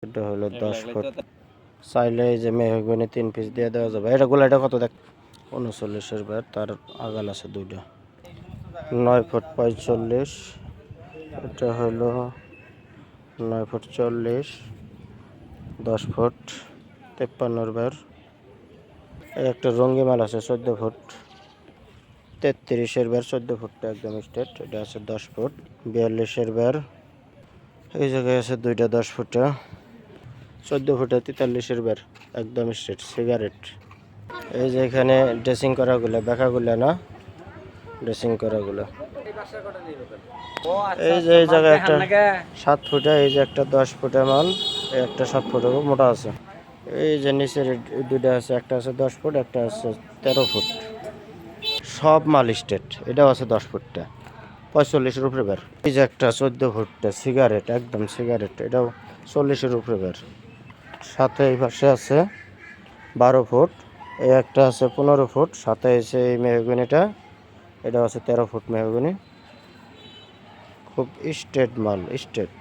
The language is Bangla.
এটা হলো 10 ফুট। চাইলে এই যে মেহগনি 3 পিস দিয়ে দেওয়া যাবে। এটা গোলাটা কত দেখ? 39 বার, তার আগাল আছে দুইটা। 9 ফুট 45। এটা হলো 9 ফুট 40। 10 ফুট 53 বার। একটা রঙ্গি মাল আছে 14 ফুট 33 বার। 14 ফুটটা একদম স্ট্রেট। এটা আছে 10 ফুট 42 বার। এই জায়গায় আছে দুইটা 10 ফুটা। 14 ফুটে 43 বার একদম স্ট্রেট সিগারেট। এই যে এখানে ড্রেসিং করাগুলো বেকাগুলো না, ড্রেসিং করাগুলো। এই যে এই জায়গায় একটা 7 ফুটা, এই যে একটা 10 ফুটা মাল, এই একটা 7 ফুটের মোটা আছে। এই যে নিচের দুইটা আছে, একটা আছে 10 ফুট, একটা আছে 13 ফুট। সব মাল স্ট্রেট। এটাও আছে 10 ফুটটা 45-এর উপরে বের। এই যে একটা 14 ফুটটা সিগারেট, একদম সিগারেট, এটাও 40-এর উপরে বের। সাথে এই পাশে আছে 12 ফুট, এই একটা আছে 15 ফুট, সাথে এসে এই মেহগনিটা, এটা আছে 13 ফুট মেহগনি। খুব স্ট্রেট মাল, স্ট্রেট।